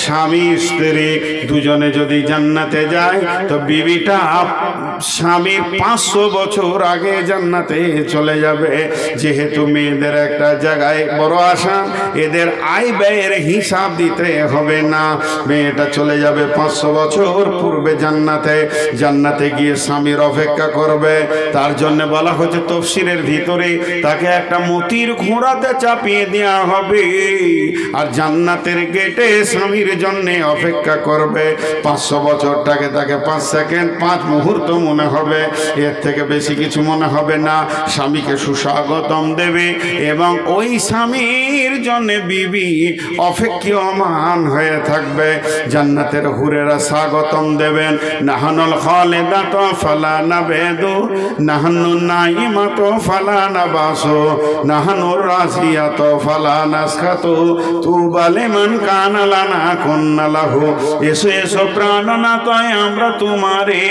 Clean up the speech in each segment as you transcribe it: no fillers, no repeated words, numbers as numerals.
স্বামী স্ত্রী দুজনে যদি জান্নাতে যায় তো বিবিটা স্বামীর 500 বছর আগে জান্নাতে চলে যাবে। যেহেতু মেয়েদের একটা জায়গায় বড় আশা, এদের আয় ব্যয়ের হিসাব দিতে হবে না, মেয়েটা চলে যাবে 500 বছর পূর্বে জান্নাতে। জান্নাতে গিয়ে স্বামীর অপেক্ষা করবে। তার জন্য বলা হচ্ছে তাফসীরের ভিতরে তাকে একটা মতির ঘোড়াতে চাপিয়ে দেওয়া হবে, আর জান্নাতের গেটে স্বামীর জন্য অপেক্ষা করবে। 500 বছরটাকে তাকে 5 সেকেন্ড 5 মুহূর্ত মনে হবে, এর থেকে বেশি কিছু মনে হবে না। স্বামীকে সুস্বাগতম দেবে এবং ওই স্বামীর জন্য বিবি অপেক্ষমান হয়ে থাকবে। জান্নাতের হুরেরা স্বাগতম দেবেন, নাহানুল খালিদাতু ফালা নাবেদু, নাহানু নাইমাতু ফালা নাবাসু, নাহানুর রাসিয়াতু ফালা নাসখাতু, তুবা লিমান কানা লানা কুন্না লাহু। এসো এসো প্রাণনাথ আমরা তোমারে,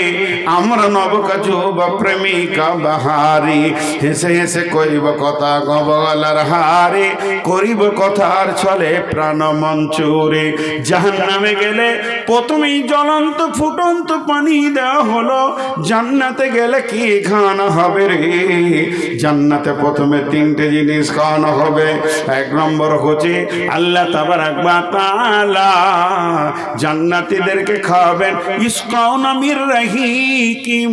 আমরা নবকাজুব প্রেমিকা বাহারি। হেসে হেসে করিব কথা গবলার হারে, করিব কথার ছলে প্রাণ মঞ্চুরে। জাহান্নামে গেলে প্রথমেই জ্বলন্ত ফুটন্ত পানি দেওয়া হলো, জান্নাতে গেলে কি খাওয়ানো হবে রে? জান্নাতে প্রথমে 3টে জিনিস খাওয়ানো হবে। 1 নম্বর হচ্ছে আল্লাহ তাবারাক ওয়া তাআলা জান্নাতীদেরকে খাওয়াবেন ইসকাউনা মির রাহিকিম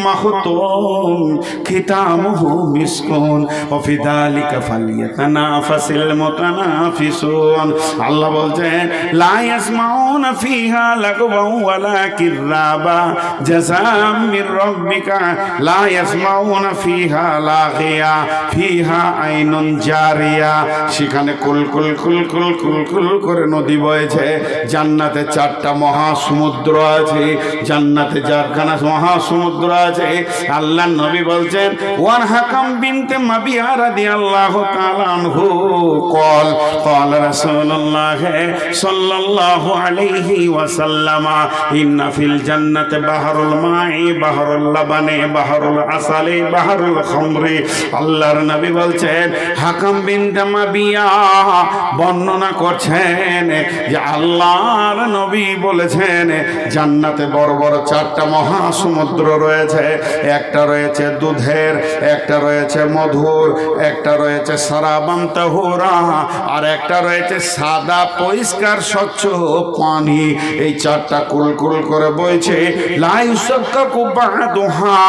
মাখতুম খিতামুহু মিসকুন ওয়া ফি যালিকা ফালইয়াতানাফাসিল মুতানাফিসুন। আল্লাহ বলছেন লা ইয়াসমাউনা ফিহা লাগওয়ান ওয়ালা কিরাবা জাযাম মির রাব্বিকা লা ইয়াসমাউনা ফিহা লাগিয়া ফিহা আইনুন জারিয়া। সেখানে কুলকুল কুলকুল কুলকুল করে নদী বইছে। জান্নাতে 4টা মহাসমুদ্র আছে, জান্নাতে 4খানা মহাসমুদ্র আছে। আল্লাহর নবী বলছেন ওয়ান হাকাম বিনতে মাবিয়া রাদিয়াল্লাহু তাআলা আনহু قال قال رسول الله صلى الله عليه وسلم إن في الجنة بحر الماء بحر اللبن بحر العسل بحر الخمر। আল্লাহর নবী বলছেন হাকাম বিনতে মাবিয়া বর্ণনা করছেন যে আল্লাহর নবী বলেছেন জান্নাতে বড় বড় 4টা মহাসমুদ্র রয়েছে। একটা রয়েছে দুধের, একটা রয়েছে মধুর, একটা রয়েছে সারাবান তাহুরা, আর একটা রয়েছে সাদা পরিষ্কার স্বচ্ছ পানি। এই 4টা কুলকুল করে বইছে লা ইউসাক্কাকু বা'দুহা।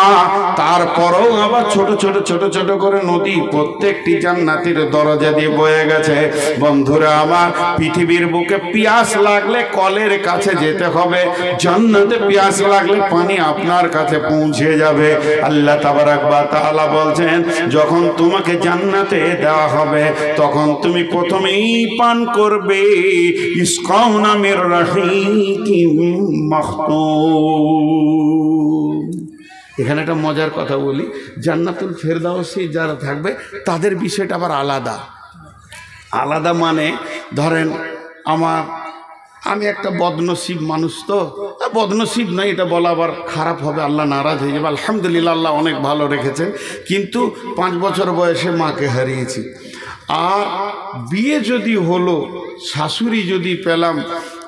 তারপরেও আবার ছোট ছোট ছোট ছোট করে নদী প্রত্যেকটি জান্নাতের দরজা দিয়ে বয়ে গেছে। বন্ধুরা আমার, পৃথিবীর বুকে পিয়াস লাগলে কলের কাছে যেতে হবে, জান্নাতে পিয়াস লাগলে পানি আপনার কাছে পৌঁছে যাবে। আল্লাহ তাবারাক ওয়া তাআলা বলছেন যখন তোমাকে জান্নাতে দেওয়া হবে তখন তুমি প্রথমেই পান করবে ইসকাউনা মির রাহিকিম মাখতুম। এখানে একটা মজার কথা বলি, জান্নাতুল ফেরদাউসি যারা থাকবে তাদের বিষয়টা আবার আলাদা। আলাদা মানে ধরেন আমি একটা বদনসিব মানুষ, তো বদনসিব নয় এটা বলা আবার খারাপ হবে, আল্লাহ নারাজ হয়ে যাবে। আলহামদুলিল্লাহ আল্লাহ অনেক ভালো রেখেছেন, কিন্তু 5 বছর বয়সে মাকে হারিয়েছি। আর বিয়ে যদি হলো, শাশুড়ি যদি পেলাম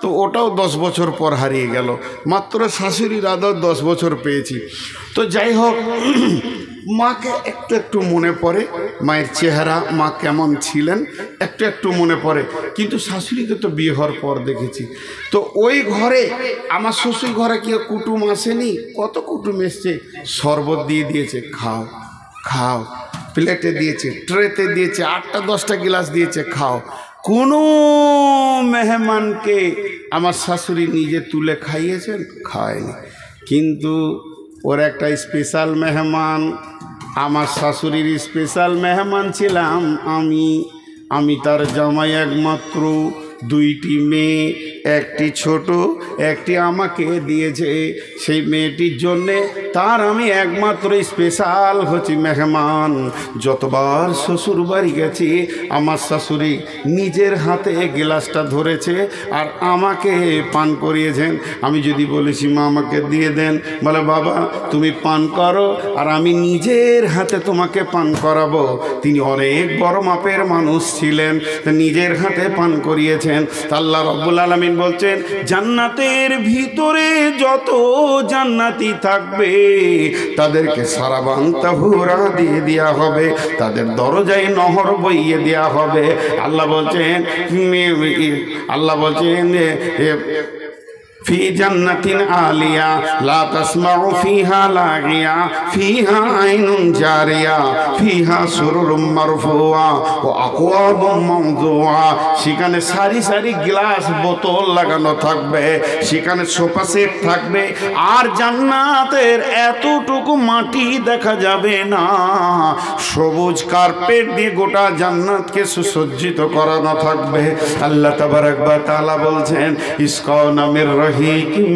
তো ওটাও 10 বছর পর হারিয়ে গেল। মাত্র শাশুড়ির আদর 10 বছর পেয়েছি। তো যাই হোক, মাকে একটু একটু মনে পড়ে, মায়ের চেহারা, মা কেমন ছিলেন একটু একটু মনে পড়ে। কিন্তু শাশুড়িকে তো বিয়ে হওয়ার পর দেখেছি। তো ওই ঘরে আমার শ্বশুর ঘরে কি কুটুম আসেনি? কত কুটুম এসছে, শরবত দিয়ে দিয়েছে, খাও খাও, প্লেটে দিয়েছে, ট্রেতে দিয়েছে, 8টা 10টা গ্লাস দিয়েছে, খাও। কোনো মেহমানকে আমার শাশুড়ি নিজে তুলে খাইয়েছেন? খাওয়ায়নি। কিন্তু ওর একটা স্পেশাল মেহমান, আমার শাশুড়ির স্পেশাল মেহমান ছিলাম আমি তার জামাই একমাত্র। 2টি মেয়ে, একটি ছোট, একটি আমাকে দিয়েছে। সেই মেয়েটির জন্যে তার আমি একমাত্র স্পেশাল হচ্ছি মেহমান। যতবার শ্বশুর বাড়ি গেছি আমার শাশুড়ি নিজের হাতে গ্লাসটা ধরেছে আর আমাকে পান করিয়েছেন। আমি যদি বলেছি মা আমাকে দিয়ে দেন, বলে বাবা তুমি পান করো আর আমি নিজের হাতে তোমাকে পান করাবো। তিনি অনেক বড় মাপের মানুষ ছিলেন, নিজের হাতে পান করিয়েছেন। বলছেন, আল্লাহ রাব্বুল আলামিন বলছেন জান্নাতের ভিতরে যত জান্নাতি থাকবে তাদেরকে সারাবান তাহুরা দিয়ে দেওয়া হবে, তাদের দরজায় নহর বইয়ে দেওয়া হবে। আল্লাহ বলছেন ফি জান্নাতিন আলিয়া লা তাসমাউ ফিহা লাগিয়া ফিহা আইনুন জারিয়া ফিহা সুরুরুম মারফুয়া ওয়া আকওয়াবুম মাওদুআ। সেখানে সারি সারি গ্লাস বোতল লাগানো থাকবে, সেখানে সোফা সেট থাকবে, আর জান্নাতের এতটুকু মাটি দেখা যাবে না, সবুজ কার্পেট দিয়ে গোটা জান্নাতকে সুসজ্জিত করানো থাকবে। আল্লাহ তাবারাক ওয়া তাআলা বলছেন ইসকাউনা মির রহিকিম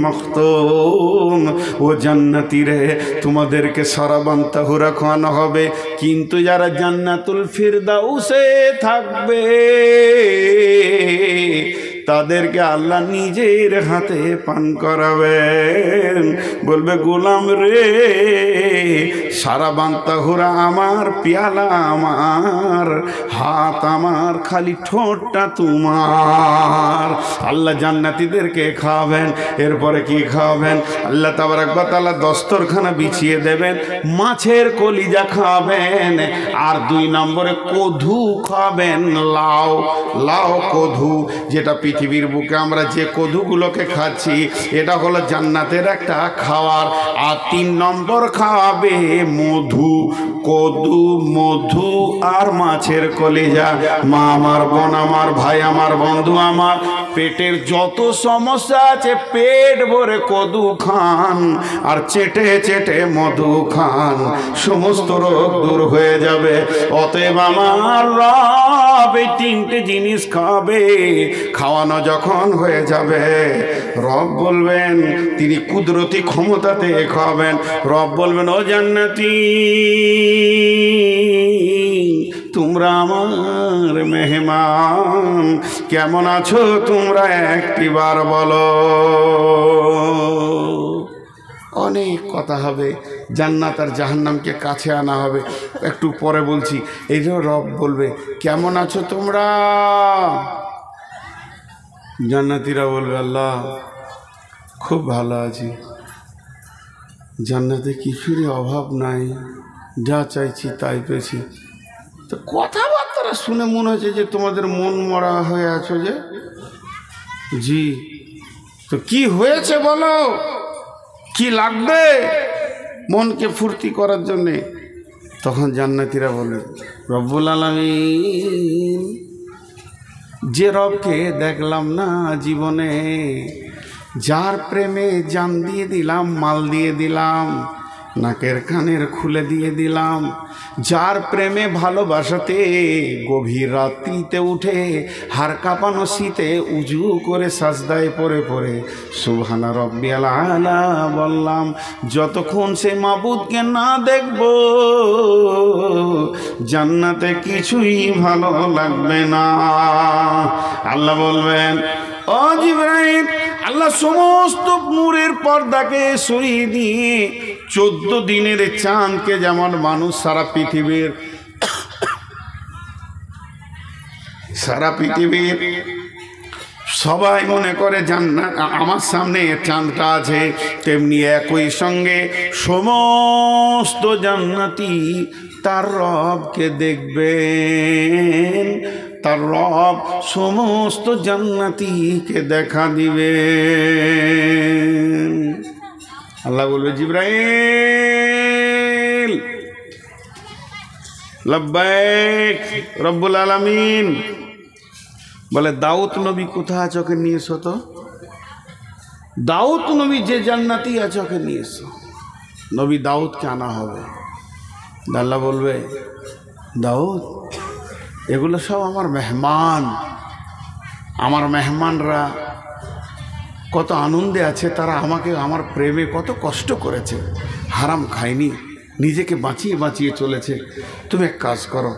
মখতুম, ও জান্নাতি রে তোমাদেরকে সারাবান তাহুরা খাওয়ানো হবে, কিন্তু যারা জান্নাতুল ফিরদাউসে থাকবে তাদেরকে আল্লাহ নিজের হাতে পান করাবেন। বলবে গোলাম রে সারাবান তাহুরা আমার, পেয়ালা আমার, হাত আমার, খালি ঠোঁটটা তোমার। আল্লাহ জান্নাতীদেরকে খাওয়াবেন। এরপরে কি খাওয়াবেন? আল্লাহ তাবারাক ওয়া তাআলা দস্তরখানা বিছিয়ে দেবেন, মাছের কলিজা খাওয়াবেন, আর 2 নম্বরে কধু খাওয়াবেন। লাউ, লাউ কধু, যেটা পৃথিবীর বুকে আমরা যে কধুগুলোকে খাচ্ছি এটা হলো জান্নাতের একটা খাবার। আর 3 নম্বর খাওয়াবে মধু, কদু, মধু আর মাছের কলিজা। মা আমার, বোন আমার, ভাই আমার, বন্ধু আমার, পেটের যত সমস্যা আছে পেট ভরে কদু খান আর চেটে চেটে মধু খান, সমস্ত রোগ দূর হয়ে যাবে। অতএব আমার রব এই 3টে জিনিস খাবে। খাওয়ানো যখন হয়ে যাবে রব বলবেন, তিনি কুদরতি ক্ষমতাতে খাওয়াবেন। রব বলবেন ও জান্নাতি তোমরা আমার মেহমান, কেমন আছো তোমরা একটিবার বলো। অনেক কথা হবে, জান্নাত আর জাহান্নামকে কাছে আনা হবে, একটু পরে বলছি। এই যে রব বলবে কেমন আছো তোমরা, জান্নাতীরা বলবে আল্লাহ খুব ভালো আছি, জান্নাতে কিছুরই অভাব নাই, যা চাইছি তাই পেয়েছি। তো কথাবার্তা শুনে মনে হচ্ছে যে তোমাদের মন মরা হয়ে আছো যে। জি, তো কি হয়েছে বলো, কি লাগবে মনকে ফুর্তি করার জন্যে? তখন জান্নাতীরা বলে রব্বুল আলামিন, যে রবকে দেখলাম না জীবনে, যার প্রেমে জান দিয়ে দিলাম, মাল দিয়ে দিলাম, নাকের কানের খুলে দিয়ে দিলাম, যার প্রেমে ভালোবাসাতে গভীর রাত্রিতে উঠে হাড় কাঁপানো শীতে উজু করে সাজদায় পড়ে পড়ে সুবহানা রব্বিয়াল আলা বললাম, যতক্ষণ সে মাবুদকে না দেখব জান্নাতে কিছুই ভালো লাগবে না। আল্লাহ বলবেন ও জিবরাইল, আল্লাহ সমস্ত নূরের পর্দাকে সরিয়ে দিয়ে 14 দিনের চাঁদকে, যেমন মানুষ সারা পৃথিবীর সবাই মনে করে জান্নাত আমার সামনে চাঁদটা আছে, তেমনি একই সঙ্গে সমস্ত জান্নাতি তার রবকে দেখবেন, তার রব সমস্ত জান্নাতীকে দেখা দিবে। আল্লাহ বলবে জিবরাইল লব্বাইক রব্বুল আলামিন। বলে দাউদ নবী কোথায় আছে, ওকে নিয়ে এসো তো। দাউদ নবী যে জান্নাতি আছে ওকে নিয়ে এসো। নবী দাউদকে আনা হবে। আল্লাহ বলবে দাউদ এগুলো সব আমার মেহমান, আমার মেহমানরা কত আনন্দে আছে, তারা আমাকে আমার প্রেমে কত কষ্ট করেছে, হারাম খায়নি, নিজেকে বাঁচিয়ে বাঁচিয়ে চলেছে। তুমি এক কাজ করো,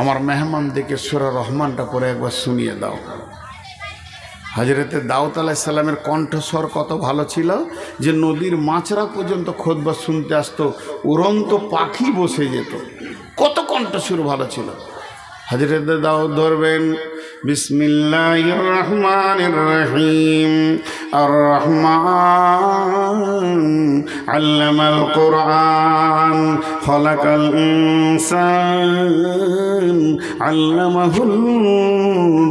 আমার মেহমানদেরকে সূরা রহমানটা পরে একবার শুনিয়ে দাও। হযরতে দাউদ আলাইহিস সালামের কণ্ঠস্বর কত ভালো ছিল যে নদীর মাছরা পর্যন্ত খুতবা শুনতে আসতো, উড়ন্ত পাখি বসে যেত, কত কণ্ঠস্বর ভালো ছিল। হযরতে দাউদ ধরবেন, বিসমিল্লাহির রহমানির রহিম। আর রহমান আল্লামাল কুরআন খলাকাল ইনসান আল্লামাহুল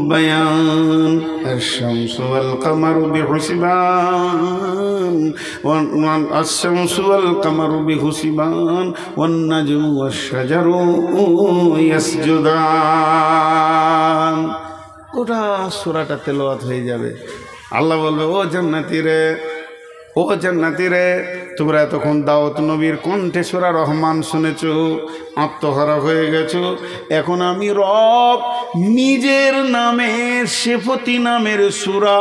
বায়ান। الشمس والقمر بحسبان الشمس والقمر بحسبان والنجم والشجر يسجدان। গোটা সূরাটা তেলাওয়াত হয়ে যাবে। আল্লাহ বলবে, ও জান্নাতি রে, ও জান্নাতি রে, তোমরা এতক্ষণ দাউদ নবীর কণ্ঠে সূরা রহমান শুনেছো, আত্মহারা হয়ে গেছো। এখন আমি রব নিজের নামের সিফতি নামের সূরা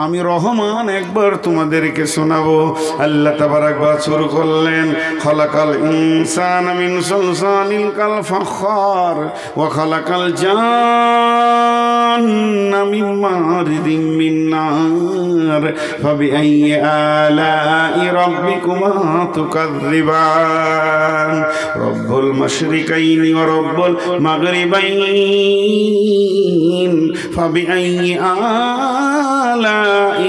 আমি রহমান একবার তোমাদেরকে শোনাবো। আল্লাহ তাবারাক ওয়া শুরু করলেন, খলাকাল ইনসানা মিন সালসালিন কাল ফাখার ওয়া খলাকাল জান্না মিন মারিদিন মিন নার ফাবিআইয়ি আলাই রাব্বিকুমা তুকাযযিবান। রব্বুল মাশরিকাইনি ওয়া রব্বুল মাগরিবাইন ফাবিআইয়ি আলাই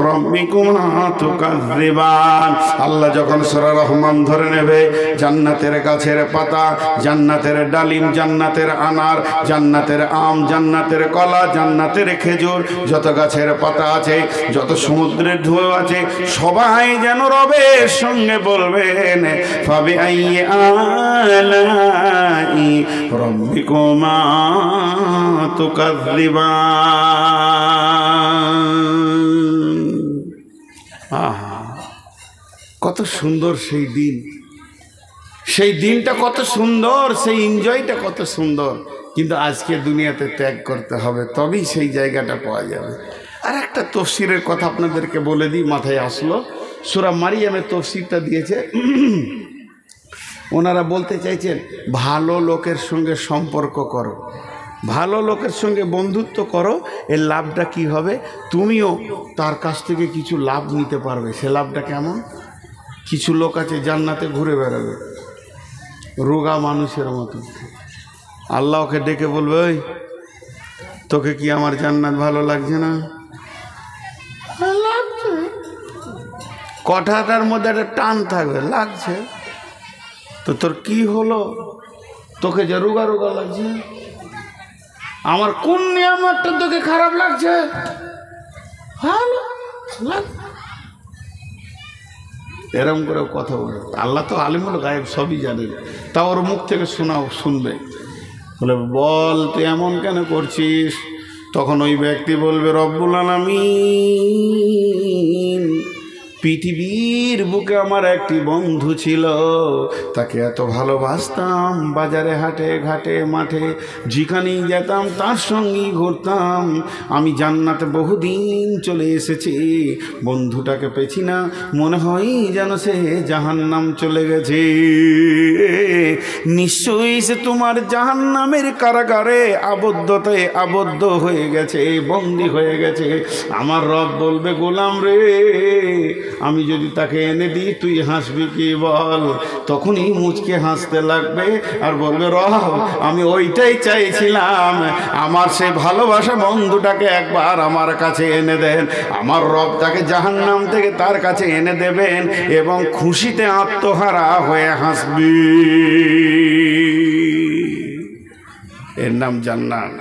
রাব্বিকুমা তুকাযযিবান। আল্লাহ যখন সূরা রহমান ধরে নেবে, জান্নাতের গাছের পাতা, জান্নাতের ডালিম, জান্নাতের আনার, জান্নাতের আম, জান্নাতের কলা, জান্নাতের খেজুর, যত গাছের পাতা আছে, যত সমুদ্রের ঢেউ আছে, সবাই যেন রবের সঙ্গে বলবেন, ফাবিআইয়ি আলাই রাব্বিকুমা তুকাযযিবান। আহা, কত সুন্দর সেই দিন, সেই দিনটা কত সুন্দর, সেই এনজয়টা কত সুন্দর। কিন্তু আজকে দুনিয়াতে ত্যাগ করতে হবে, তবেই সেই জায়গাটা পাওয়া যাবে। আর একটা তফসিরের কথা আপনাদেরকে বলে দিই, মাথায় আসলো। সূরা মারিয়ামের তফসিরটা দিয়েছে, ওনারা বলতে চাইছেন ভালো লোকের সঙ্গে সম্পর্ক করো, ভালো লোকের সঙ্গে বন্ধুত্ব করো, এর লাভটা কি হবে, তুমিও তার কাছ থেকে কিছু লাভ নিতে পারবে। সে লাভটা কেমন? কিছু লোক আছে জান্নাতে ঘুরে বেড়াবে রোগা মানুষের মতো। আল্লাহকে ডেকে বলবে, ওই তোকে কি আমার জান্নাত ভালো লাগছে না? লাগছে। কথাটার মধ্যে একটা টান থাকবে, লাগছে। তো তোর কি হলো, তোকে যে রোগা রোগা লাগছে, আমার কোন নিয়ামতটা তোকে খারাপ লাগছে? ভালো লাগছে। এরকম করে কথা বলে। আল্লাহ তো আলিমুল গায়েব, সবই জানেন, তা ওর মুখ থেকে শুনবে। বলে, বল তুই এমন কেন করছিস? তখন ওই ব্যক্তি বলবে, রব্বুল আলামিন, পৃথিবীর বুকে আমার একটি বন্ধু ছিল, তাকে এত ভালোবাসতাম, বাজারে হাটে ঘাটে মাঠে যেখানেই যেতাম তার সঙ্গেই ঘুরতাম। আমি জান্নাতে বহুদিন চলে এসেছি, বন্ধুটাকে পেছি না, মনে হয় যেন সে জাহান্নাম চলে গেছে। নিশ্চয়ই সে তোমার জাহান্নামের কারাগারে আবদ্ধতায় আবদ্ধ হয়ে গেছে, বন্দী হয়ে গেছে। আমার রব বলবে, গোলাম রে, আমি যদি তাকে এনে দিই তুই হাসবি কি বল? তখনই মুচকে হাসতে লাগবে আর বলবে, রব আমি ওইটাই চাইছিলাম, আমার সেই ভালোবাসা বন্ধুটাকে একবার আমার কাছে এনে দেন। আমার রব তাকে জাহান্নাম থেকে তার কাছে এনে দেবেন এবং খুশিতে আত্মহারা হয়ে হাসবি। এর নাম জান্নাত।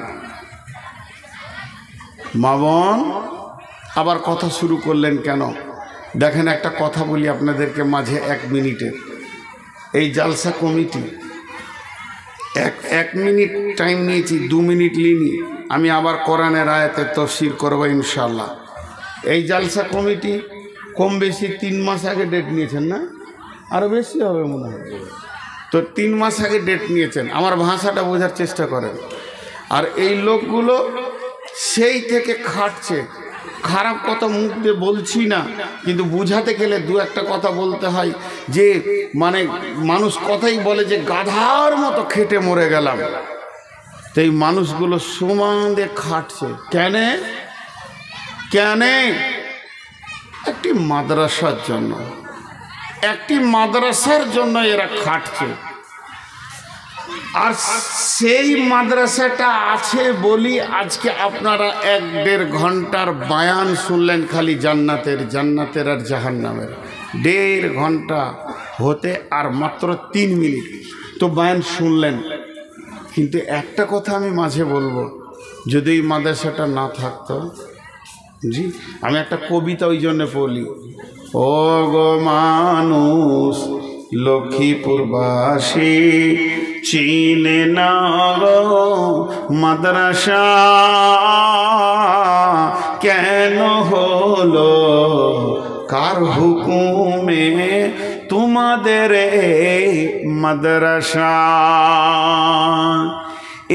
মা বোন আবার কথা শুরু করলেন কেন? দেখেন, একটা কথা বলি আপনাদেরকে মাঝে 1 মিনিটে। এই জালসা কমিটি এক মিনিট টাইম নিয়েছি, 2 মিনিট লিনি। আমি আবার কোরআনের আয়াতের তাফসীর করবো ইনশাআল্লাহ। এই জালসা কমিটি কম বেশি 3 মাস আগে ডেট নিয়েছেন না? আরও বেশি হবে মনে হয়। তো 3 মাস আগে ডেট নিয়েছেন, আমার ভাষাটা বোঝার চেষ্টা করেন। আর এই লোকগুলো সেই থেকে খাটছে। খারাপ কথা মুখ দিয়ে বলছি না, কিন্তু বুঝাতে গেলে 2-1টা কথা বলতে হয়। যে মানে মানুষ কথাই বলে যে গাধার মতো খেটে মরে গেলাম। তো এই মানুষগুলো সমানে খাটছে। কেন? একটি মাদ্রাসার জন্য, একটি মাদ্রাসার জন্য এরা খাটছে। আর সেই মাদ্রাসাটা আছে বলি আজকে আপনারা 1-1.5 ঘন্টার বায়ান শুনলেন, খালি জান্নাতের আর জাহান্নামের 1.5 ঘন্টা হতে আর মাত্র 3 মিনিট তো বায়ান শুনলেন। কিন্তু একটা কথা আমি মাঝে বলবো, যদি এই মাদ্রাসাটা না থাকতো, জি আমি একটা কবিতা ওই জন্য পড়ি, ও গো মানুষ লক্ষ্মীপুরবাসী চিনে না গো মাদ্রাসা কেন হলো, কার হুকুমে তোমাদের মাদ্রাসা।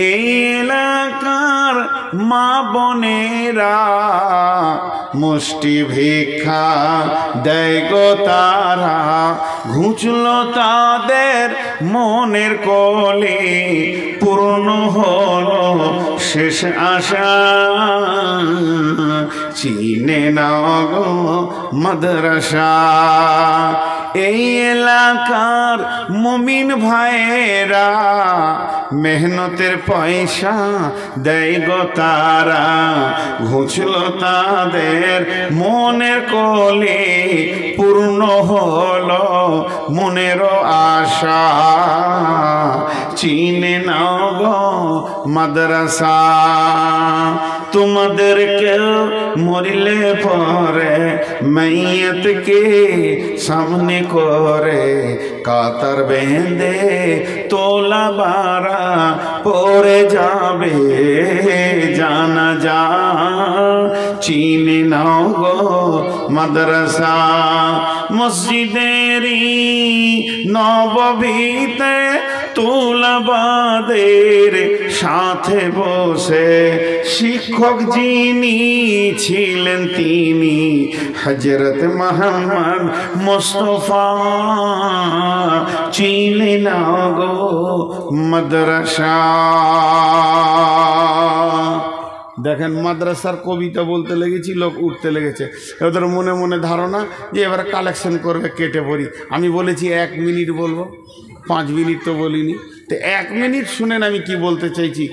এই এলাকার মা বোনেরা মুষ্টি ভিক্ষা দেয় গো তারা, ঘুচল তাদের মনের কলে, পূর্ণ হলো শেষ আশা চিনে না গো মাদ্রাসা। এই এলাকার মুমিন ভাইয়েরা মেহনতের পয়সা দেয় গো তারা, ঘুচল তাদের মনের কোলে, পূর্ণ হলো মনের আশা চিনে নাও গো মাদ্রাসা। তোমাদেরকে মরিলে পরে মাইয়াতকে সামনে করে কাতার বেঁধে তোলা বারা পরে যাবে জানাজা চিনে নাও গো মাদ্রাসা। মসজিদেরই নববীতে তোলাবাদের সাথে বসে শিক্ষক যিনি ছিলেন তিনি হযরত মুহাম্মদ মুস্তাফা চিনে নাও গো মাদ্রাসা। দেখেন মাদ্রাসার কবিতা বলতে লেগেছি, লোক উঠতে লেগেছে, ওদের মনে মনে ধারণা যে এবার কালেকশন করবে, কেটে পড়ি। আমি বলেছি 1 মিনিট বলবো, 5 মিনিট তো বলিনি। তো 1 মিনিট শুনেন আমি কি বলতে চাইছি।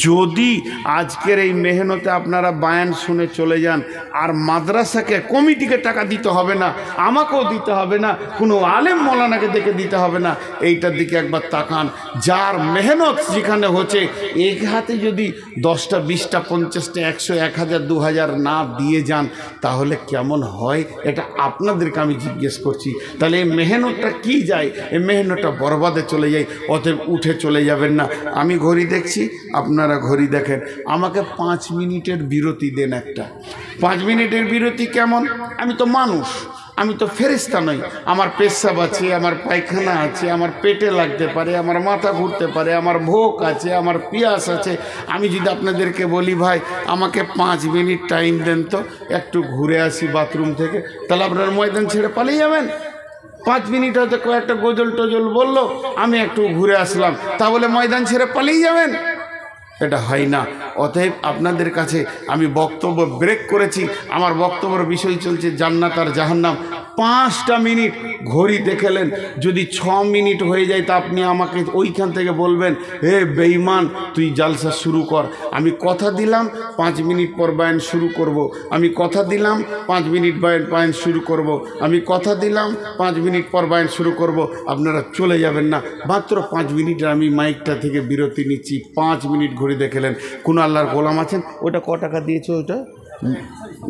যদি আজকের এই মেহনতে আপনারা বায়ান শুনে চলে যান, আর মাদ্রাসাকে কমিটিকে টাকা দিতে হবে না, আমাকেও দিতে হবে না, কোনো আলেম মৌলানাকে দেখে দিতে হবে না, এইটার দিকে একবার তাকান। যার মেহনত যেখানে হচ্ছে, এক হাতে যদি 10টা 20টা 50টা 100 1000 2000 না দিয়ে যান তাহলে কেমন হয়, এটা আপনাদেরকে আমি জিজ্ঞেস করছি। তাহলে এই মেহনতটা কি যায়, এই মেহনতটা বরবাদে চলে যায়। অতএব উঠে চলে যাবেন না। আমি ঘড়ি দেখছি, আপনারা ঘড়ি দেখেন, আমাকে 5 মিনিটের বিরতি দেন একটা। 5 মিনিটের বিরতি কেমন? আমি তো মানুষ, আমি তো ফেরেশতা নই। আমার পেশাব আছে, আমার পায়খানা আছে, আমার পেটে লাগতে পারে, আমার মাথা ঘুরতে পারে, আমার ভোক আছে, আমার পিয়াস আছে। আমি যদি আপনাদেরকে বলি ভাই আমাকে 5 মিনিট টাইম দেন তো, একটু ঘুরে আসি বাথরুম থেকে, তাহলে আপনার ময়দান ছেড়ে পালিয়ে যাবেন? 5 মিনিট হয়তো কয়েকটা গজল টজল বললো, আমি একটু ঘুরে আসলাম, তা বলে ময়দান ছেড়ে পালিয়ে যাবেন? এটা হয় না। অতএব আপনাদের কাছে আমি বক্তব্য ব্রেক করেছি। আমার বক্তব্যের বিষয় চলছে জান্নাত আর জাহান্নাম। 5টা মিনিট ঘড়ি দেখেলেন, যদি 6 মিনিট হয়ে যায় তা আপনি আমাকে ওইখান থেকে বলবেন, হে বেঈমান তুই জালসা শুরু কর। আমি কথা দিলাম 5 মিনিট পর বায়ান শুরু করব, আমি কথা দিলাম 5 মিনিট বায়ান শুরু করব, আমি কথা দিলাম 5 মিনিট পর বায়ান শুরু করব। আপনারা চলে যাবেন না, মাত্র 5 মিনিটে আমি মাইকটা থেকে বিরতি নিচ্ছি। 5 মিনিট ঘড়ি দেখেলেন। কোন আল্লাহর গোলাম আছেন? ওইটা ক টাকা দিয়েছে? ওইটা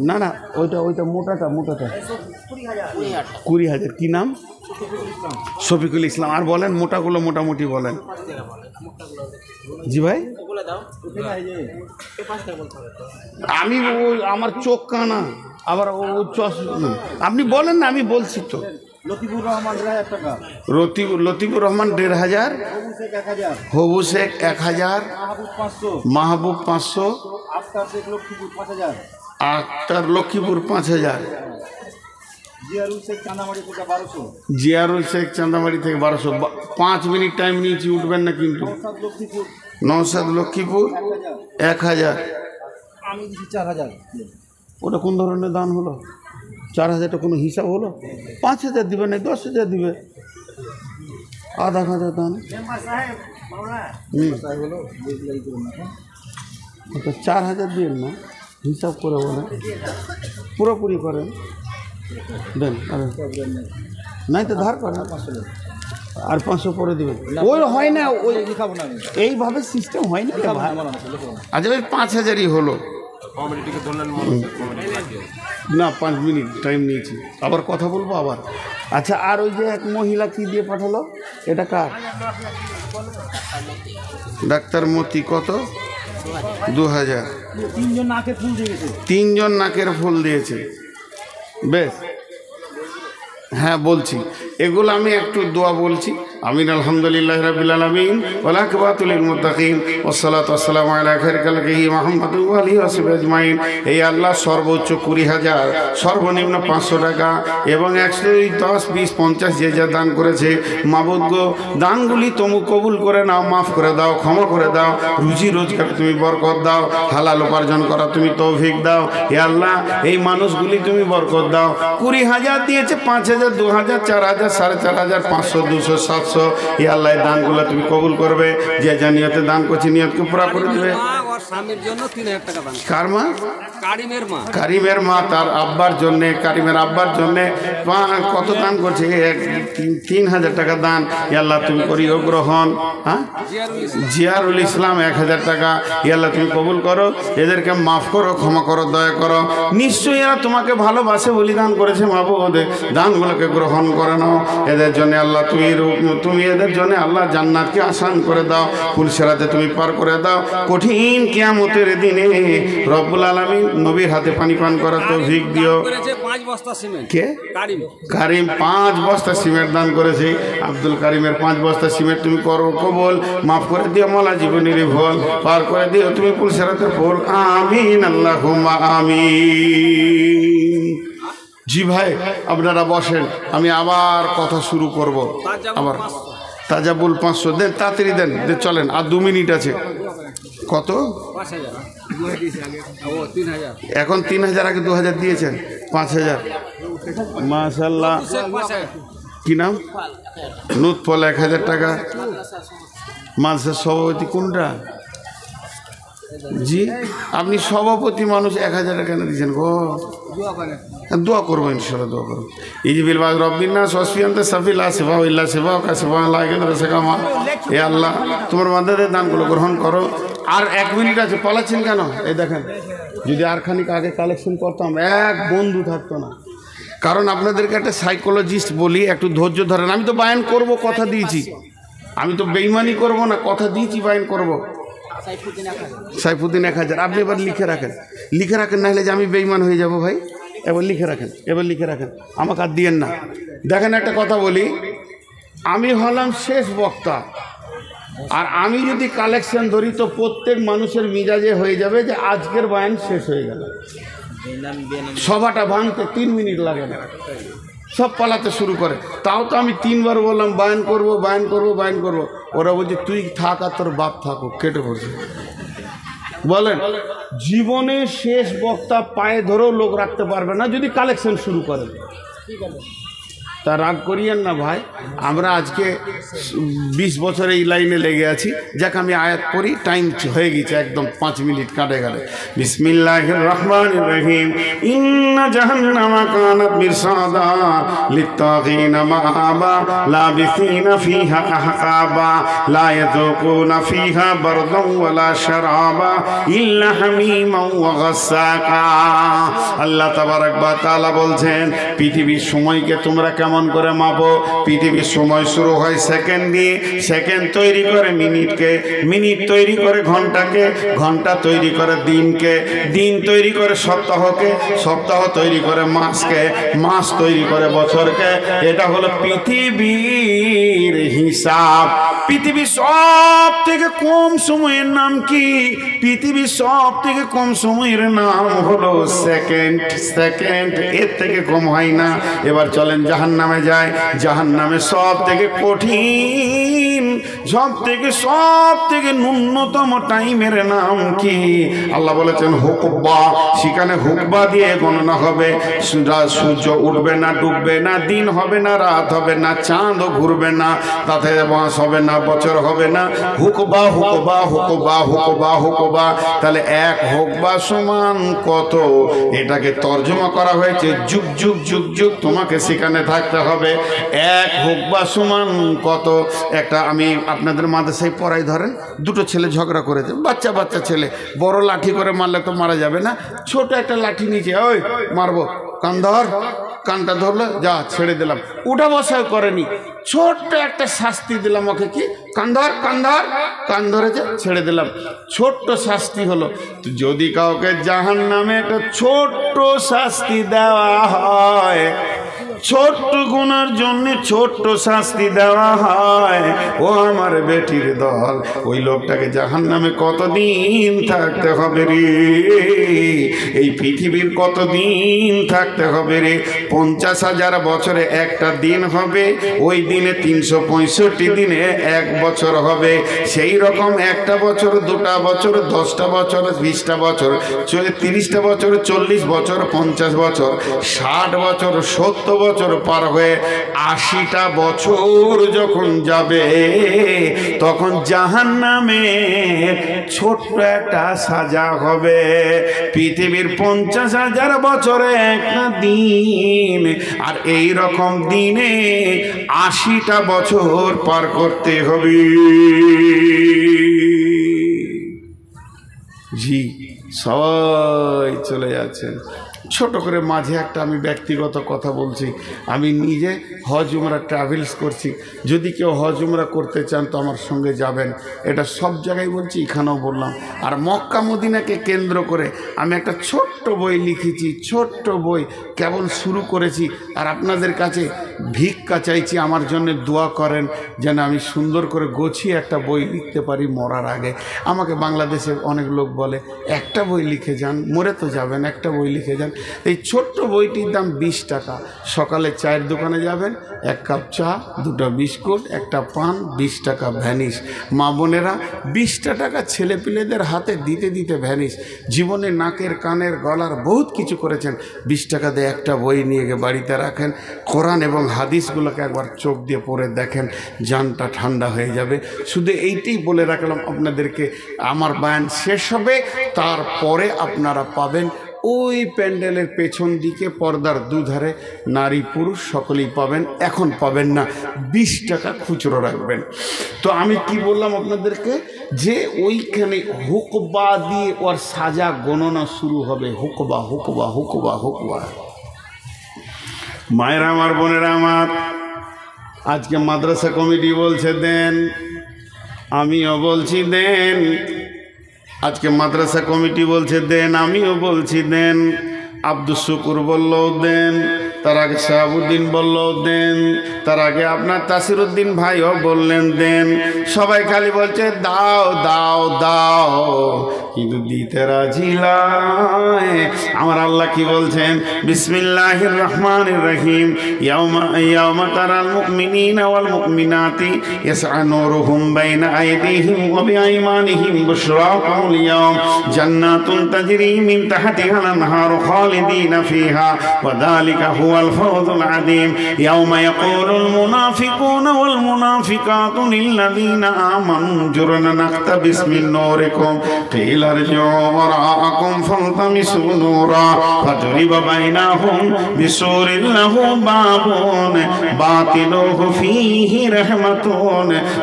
না না, ওইটা মোটাটা 20,000। কি নাম? শফিকুল ইসলাম। আর বলেন মোটাগুলো মোটামুটি বলেন। জি ভাই, আমি আমার চোখ কানা, আবার আপনি বলেন না, আমি বলছি তো। লতিফুর রহমান 1,500, হবু শেখ 1,000, মাহবুব 500, আক্তার লক্ষ্মীপুর 5,000, জিয়ারুল শেখ চাঁদামারি থেকে 1200। 5 মিনিট টাইম নিয়েছি, উঠবেন না কিন্তু। নওশাদ লক্ষ্মীপুর 1,000। ওটা কোন ধরনের দান হলো? 4,000টা কোনো হিসাব হলো? 5,000 দিবে না, 10,000 দিবে, 0.5 দান। তো 4000 দিন না, হিসাব করে বলেন, পুরোপুরি করেন, দেন। নাই তো ধার করেন, আর 500 পরে দেবেন। ওই হয় না, ওই এইভাবে সিস্টেম হয় না। আচ্ছা ওই 5000ই হলো না, 5 মিনিট টাইম নিয়েছি, আবার কথা বলবো আবার। আচ্ছা, আর ওই যে এক মহিলা কি দিয়ে পাঠালো, এটা কার? ডাক্তার মতি, কত? 2000। 3জন নাকের ফুল দিয়েছে। বেশ, হ্যাঁ বলছি, এগুলো আমি একটু দোয়া বলছি। আমিন। আলহামদুলিল্লাহ রাব্বিল আলামিন ওয়া আকিবাতুল লিল মুত্তাকিন ওয়াসসালাতু ওয়াসসালামু আলা খায়রিল খালকিহি মুহাম্মাদিন ওয়া আলিহি ওয়া সাহবিহি আজমাইন। এই আল্লাহ সর্বোচ্চ 20,000, সর্বনিম্ন 500 টাকা এবং 110, 20, 50 যে যা দান করেছে, মাবুদ গো, দানগুলি তুমি কবুল করে নাও, মাফ করে দাও, ক্ষমা করে দাও, রুজি রোজগার তুমি বরকত দাও, হালাল উপার্জন করা তুমি তৌফিক দাও। হে আল্লাহ, এই মানুষগুলি তুমি বরকত দাও। 20,000 দিয়েছে, 5,000, 2,000, 4,000, 4,500, 500, 200, 700। হে আল্লাহ, এই দানগুলো তুমি কবুল করবে। যে যা নিয়তে দান করছে নিয়তকে পুরা করে দেবে। স্বামীর জন্য 3000 টাকা দান। কার মা? কারিমের মা তার আব্বার জন্য, কারিমের আব্বার জন্য কত দান করছে? 3,000 টাকা দান। হে আল্লাহ, তুমি করিও গ্রহণ। হ্যাঁ, জিয়ারুল ইসলাম 1,000 টাকা। হে আল্লাহ, তুমি কবুল করো, এদেরকে মাফ করো, ক্ষমা করো, দয়া করো। নিশ্চয়ই এরা তোমাকে ভালোবাসে বলে দান করেছে। মাবুদ, দানগুলোকে গ্রহণ করে নাও। এদের জন্য আল্লাহ তুমি এদের জন্য আল্লাহ জান্নাতকে আসান করে দাও, ফুলসেরাতে তুমি পার করে দাও। কঠিন কিয়ামতের দিনে রব্বুল আলামিন নবীর হাতে পানি পান করার তৌফিক দিও। 5 বস্তা সিমেন্ট। কে? কারিম 5 বস্তা সিমেন্ট দান করেছে। আব্দুল কারিমের 5 বস্তা সিমেন্ট তুমি করো কবুল, মাফ করে দিও মালা জীবনের ভুল, পার করে দিও তুমি ফুলসেরাতে ফুল। আমিন, আল্লাহুম্মা আমিন। জি ভাই, আপনারা বসেন, আমি আবার কথা শুরু করব। আবার তাজাবুল 500 দেন, তাড়াতাড়ি দেন, চলেন, আর 2 মিনিট আছে। কত? 5,000। এখন 3,000, আগে 2,000 দিয়েছেন, 5,000। মাশাআল্লাহ। কি নাম? লুৎফল 1,000 টাকা। মাদ্রাসার সভাপতি কোনটা? জি, আপনি সভাপতি মানুষ, 1,000 টাকা কেন দিয়েছেন গো? দোয়া করবো, ইনশাল্লাহ দোয়া করবো। ইজিবিল বাগ রব্বিনা সসফিয়ান্তে সাফিলা সেবা ইল্লা সেবা কা সেবা লাগেন রেসেকামা। এ আল্লাহ, তোমার বান্দাদের দানগুলো গ্রহণ করো। আর 1 মিনিট আছে, পালাচ্ছেন কেন? এই দেখেন, যদি আর খানিক আগে কালেকশন করতাম, এক বন্ধু থাকতো না। কারণ আপনাদেরকে একটা সাইকোলজিস্ট বলি, একটু ধৈর্য ধরেন। আমি তো বায়ান করব, কথা দিয়েছি, আমি তো বেইমানি করব না, কথা দিয়েছি বায়ান করব। সাইফুদ্দিন 1,000। আপনি এবার লিখে রাখেন, না হলে যে আমি বেইমান হয়ে যাব ভাই। এবার লিখে রাখেন, আমাকে আর দিয়েন না। দেখেন, একটা কথা বলি, আমি হলাম শেষ বক্তা, আর আমি যদি কালেকশন ধরি তো প্রত্যেক মানুষের মিজাজে হয়ে যাবে যে আজকের বয়ান শেষ হয়ে গেল। সভাটা ভাঙতে 3 মিনিট লাগে না, সব পালাতে শুরু করে। তাও তো আমি 3 বার বললাম বয়ান করব। ওরা বলছে তুই থাক আর তোর বাপ থাকুক, কেটে পড়ছে। বলেন, জীবনের শেষ বক্তা পায়ে ধরেও লোক রাখতে পারবে না যদি কালেকশন শুরু করেন। তা রাগ করিয়েন না ভাই, আমরা আজকে 20 বছর এই লাইনে লেগে আছি। যাক, আমি আয়াত পড়ি, টাইম হয়ে গেছে একদম, 5 মিনিট কাটে গেলে। বিসমিল্লাহির রহমানির রহিম। ইন্না জাহান্নামা কানাত মিরসাদা লিত্তাগিনা মাআবা লাবিসিনা ফিহা আহকাবা লা ইয়াযুকুনা ফিহা বারদান ওয়ালা শারাবা ইল্লা হামিমান ওয়া গাসসাকা। আল্লাহ তাবারক ওয়া তাআলা বলছেন, পৃথিবীর সময়কে তোমরা কেমন করে মাপো? পৃথিবীর সময় শুরু হয় সেকেন্ড দিয়ে, সেকেন্ড তৈরি করে মিনিটকে, মিনিট তৈরি করে ঘন্টাকে, ঘন্টা তৈরি করে দিনকে, দিন তৈরি করে সপ্তাহকে, সপ্তাহ তৈরি করে মাসকে, মাস তৈরি করে বছরকে। এটা হলো পৃথিবীর হিসাব। পৃথিবীর সব থেকে কম সময়ের নাম কি? পৃথিবীর সব থেকে কম সময়ের নাম হলো সেকেন্ড। এর থেকে কম হয় না। এবার চলেন জাহান্নাম জাহান্নামে যায়, জাহান্নামে সব থেকে কঠিন, সব থেকে ন্যূনতম টাইমের নাম কি? আল্লাহ বলেছেন হুকবা। সেখানে হুকবা দিয়ে গণনা হবে। সূর্য উঠবে না, ডুববে না, দিন হবে না, রাত হবে না, চাঁদও ঘুরবে না, তাতে মাস হবে না, বছর হবে না। হুকবা হুকবা হুকবা হুকবা হুকবা। তাহলে এক হুকবা সমান কত? এটাকে তর্জমা করা হয়েছে যুগ যুগ যুগ যুগ তোমাকে সেখানে থাকতে হবে। এক হুকবা সমান কত? একটা আমি আপনাদের মাদ্রাসায় পড়াই, ধরেন দুটো ছেলে ঝগড়া করেছে, বাচ্চা বাচ্চা ছেলে, বড় লাঠি করে মারলে তো মারা যাবে না, ছোট একটা লাঠি নিচে, ওই মারবো, কান ধর, কানটা ধরলো, যা ছেড়ে দিলাম, উঠা বসাও করেনি, ছোট্ট একটা শাস্তি দিলাম ওকে, কি কান ধর, কান ধর, কান ধরেছে, ছেড়ে দিলাম, ছোট্ট শাস্তি হলো। তো যদি কাউকে জাহান্নামে একটা ছোট্ট শাস্তি দেওয়া হয়, ছোট্ট গুনার জন্য ছোট্ট শাস্তি দেওয়া হয়, ও আমার বেটির দল, ওই লোকটাকে জাহান্নামে কতদিন থাকতে হবে রে? এই পৃথিবীর কতদিন থাকতে হবে রে? 50,000 বছরে একটা দিন হবে, ওই দিনে 365 দিনে 1 বছর হবে। সেই রকম একটা বছর, 2টা বছর, 10টা বছর, 20টা বছর, 30টা বছর, 40 বছর, 50 বছর, 60 বছর, 70 বছর পার হয়ে 80টা বছর যখন যাবে, তখন জাহান্নামে ছোট্ট একটা সাজা হবে। পৃথিবীর 50,000 বছরে একটা দিন, আর এই রকম দিনে 80টা বছর পার করতে হবে। জি, সবাই চলে যাচ্ছেন। ছোট করে মাঝে একটা আমি ব্যক্তিগত কথা বলছি। আমি নিজে হজ উমরা ট্রাভেলস করছি। যদি কেউ হজ উমরা করতে চান তো আমার সঙ্গে যাবেন। এটা সব জায়গায় বলছি, এখানেও বললাম। আর মক্কা মদিনাকে কেন্দ্র করে আমি একটা ছোট্ট বই লিখেছি, ছোট্ট বই, কেবল শুরু করেছি। আর আপনাদের কাছে ভিক্ষা চাইছি, আমার জন্য দোয়া করেন যেন আমি সুন্দর করে গোছিয়ে একটা বই লিখতে পারি মরার আগে। আমাকে বাংলাদেশের অনেক লোক বলে, একটা বই লিখে যান, মরে তো যাবেন, একটা বই লিখে যান। এই ছোট্ট বইটির দাম 20 টাকা। সকালে চায়ের দোকানে যাবেন, 1 কাপ চা, 2টা বিস্কুট, একটা পান, 20 টাকা ভ্যানিশ। মা বোনেরা 20টা টাকা ছেলেপিলেদের হাতে দিতে দিতে ভ্যানিশ। জীবনে নাকের, কানের, গলার বহুত কিছু করেছেন। 20 টাকা দিয়ে একটা বই নিয়ে গিয়ে বাড়িতে রাখেন। কোরআন এবং হাদিসগুলোকে একবার চোখ দিয়ে পড়ে দেখেন, জানটা ঠান্ডা হয়ে যাবে। শুধু এইটাই বলে রাখলাম আপনাদেরকে। আমার বয়ান শেষ হবে, তারপরে আপনারা পাবেন ওই প্যান্ডেলের পেছন দিকে পর্দার দুধারে নারী পুরুষ সকলেই পাবেন। এখন পাবেন না, 20 টাকা খুচরো রাখবেন। তো আমি কি বললাম আপনাদেরকে, যে ওইখানে হুকবা দিয়ে ওর সাজা গণনা শুরু হবে। হুকবা হুকবা হুকবা হুকবা। মায়েরা আমার, বোনেরা আমার, আজকে মাদ্রাসা কমিটি বলছে দেন, আমিও বলছি দেন। আজকে মাদ্রাসা কমিটি বলছে দেন, আমিও বলছি দেন। আব্দুল শুকুর বললো দেন, তার আগে শাহাবুদ্দিন বললো দেন, তার আগে আপনার তাসিরুদ্দিন ভাইও বললেন দেন। সবাই খালি বলছে দাও দাও দাও, কিন্তু দিতে রাজি নয়। আমার আল্লাহ কি বলছেন? বিসমিল্লাহির রহমানির রহিম। ইয়াউমা তারাল মুমিনিনা ওয়াল মুমিনাতি ইয়াসআ নূরুহুম বাইনা আইদিহিম ওয়া বিআইমানিহিম বুশরাকুমুল ইয়াওম জান্নাতুন তাজরি মিন তাহতিহাল আনহারু খালিদিনা ফিহা ওয়া যালিকা হুয়াল ফাওজুল আযীম। ইয়াউমা ইয়াকুলুল মুনাফিকুনা ওয়াল মুনাফিকাতু লিল্লাযীনা আমানু জুরনা নাক্তাবিস মিন নূরিকুম قيل ارجعوا وراءكم فالتمسوا نورا فضرب بينهم بسور له باب باطنه فيه رحمة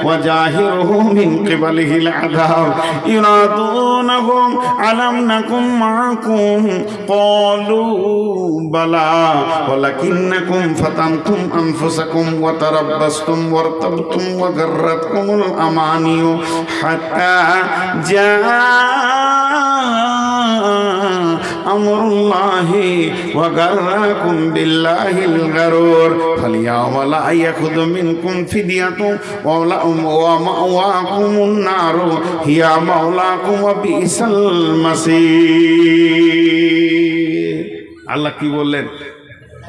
وظاهره من قبله العذاب ينادونهم ألم نكن معكم قالوا بلى ولكنكم فتنتم أنفسكم وتربصتم وارتبتم وغرتكم الأماني حتى جاء أمر الله وغركم بالله الغرور فاليوم لا يأخذ منكم فدية ومأواكم النار هي مولاكم وبئس المصير। আল্লাহ কি বললেন?